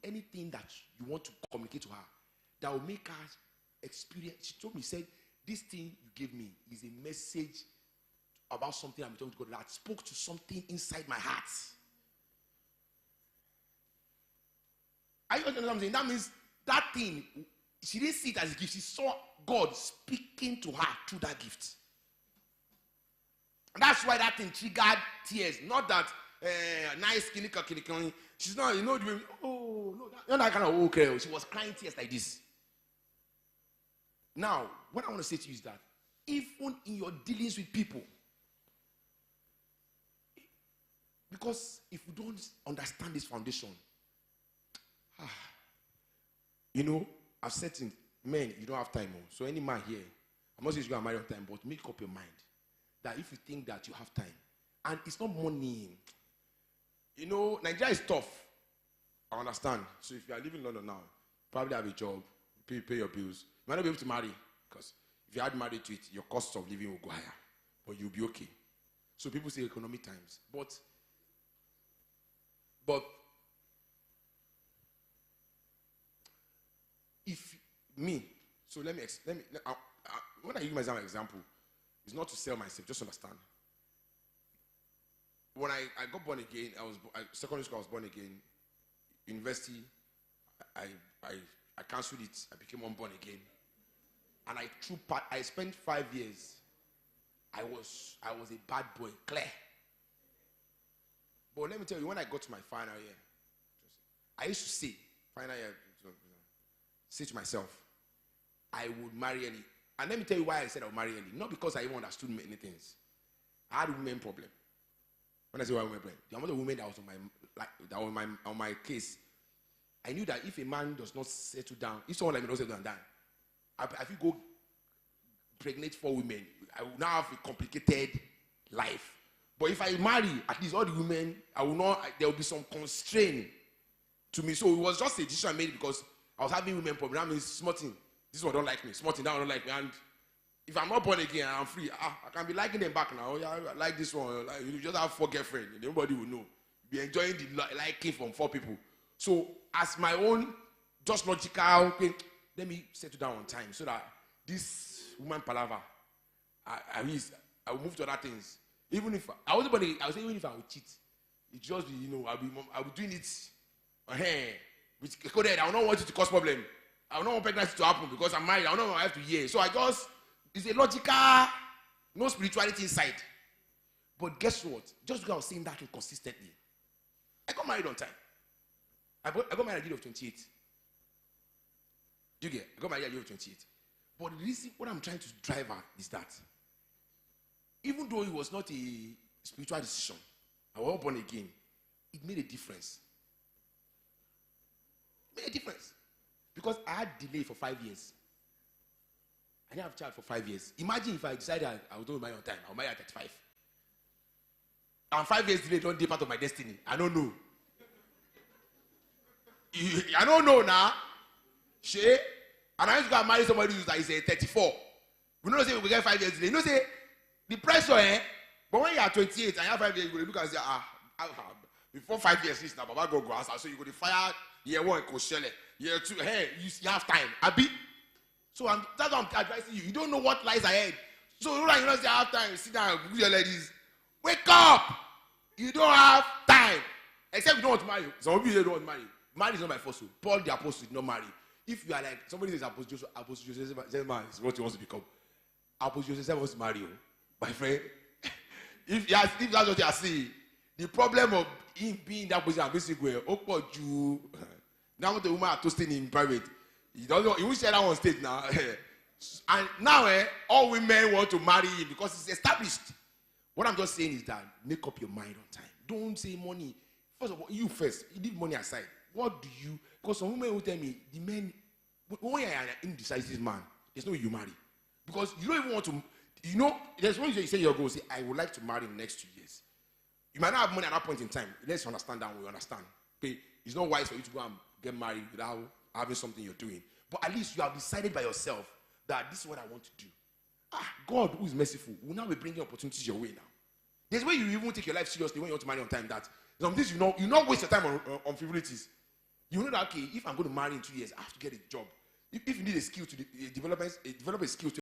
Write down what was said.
anything that you want to communicate to her that will make her experience. She told me, said, this thing you gave me is a message about something I'm talking to God that spoke to something inside my heart. Are you understand what I'm saying? That means that thing, she didn't see it as a gift. She saw God speaking to her through that gift. And that's why that thing triggered tears. Not that nice clinical. She's not, oh, no, not that kind of okay. She was crying tears like this. Now, what I want to say to you is that even in your dealings with people, because if you don't understand this foundation, I've said to men, you don't have time. So any man here, I'm not saying you're going to marry on time, but make up your mind that if you think that you have time, and it's not money. Nigeria is tough. I understand. So if you are living in London now, probably have a job, pay your bills. You might not be able to marry, because if you add marriage to it, your cost of living will go higher, but you'll be okay. So people say economic times, but if me, so let me when I use myself as an example, it's not to sell myself, just understand. When I got born again, secondary school I was born again. University, I cancelled it. I became unborn again, and I spent 5 years. I was a bad boy, clear. But let me tell you, when I got to my final year, I used to say, say to myself, I would marry early. And let me tell you why I said I would marry early. Not because I even understood many things. I had a women problem. When I say women problem, the amount of women that was on my case, I knew that if a man does not settle down, if someone like me doesn't settle down, if you go pregnant 4 women, I will now have a complicated life. But if I marry at least all the women, there will be some constraint to me. So it was just a decision I made because I was having women problem. That means small thing. This one don't like me. Small thing, that one don't like me. And if I'm not born again and I'm free, I can be liking them back now. Yeah, I like this one. Like, you just have 4 girlfriends. Nobody will know. You'll be enjoying the liking from 4 people. So as my own just logical, okay, let me settle down on time so that this woman palaver, I will move to other things. Even if I wasn't born again, I would say even if I would cheat, it just be, I'll be doing it. With coded, I don't want it to cause problem. I don't want pregnancy to happen because I'm married. I don't want my wife to hear. So it's a logical, no spirituality inside. But guess what? Just because I was saying that consistently, I got married on time. I got married at the age of 28. Do you get? I got married at the age of 28. But the reason, what I'm trying to drive at is that even though it was not a spiritual decision, I was born again, it made a difference. It made a difference. Because I had delay for 5 years. I didn't have a child for 5 years. Imagine if I decided I was going to marry on time. I'll marry at 35. And 5 years delay don't be part of my destiny. I don't know. I don't know now. And I used to go and marry somebody who's like, say, 34. We don't say we will get 5 years delay. You know, say, the pressure, But when you are 28 and you have 5 years, you look and say, before 5 years, this now, Baba go answer. So you go to fire year 1, year 2, you have time. Abi. So that's what I'm advising you. You don't know what lies ahead. So you don't say have time. Sit down, your ladies. Wake up! You don't have time. Except you don't want to marry. Some people don't want to marry. Marriage is not my first rule. Paul the apostle did not marry. If you are like, somebody says Apostle Joseph is what he wants to become. Apostle Joseph wants to marry you. My friend, if that's what you are saying, the problem of him being in that position and basically, now the woman are toasting in private. He won't share that on stage now. And now, all women want to marry him because it's established. What I'm just saying is that make up your mind on time. Don't say money. First of all, you first. You leave money aside. What do you? Because some women will tell me, the men, when you are an indecisive man, there's no way you marry. Because you don't even want to, there's one you say you're going to say, I would like to marry in the next 2 years. You might not have money at that point in time. Let's understand that we understand. Okay? It's not wise for you to go and get married without having something you're doing. But at least you have decided by yourself that this is what I want to do. God, who is merciful, will now be bringing opportunities your way now. There's where you even take your life seriously when you want to marry on time. That some things you not waste your time on frivolities. You know that, okay, if I'm going to marry in 2 years, I have to get a job. If you need a skill to develop a skill to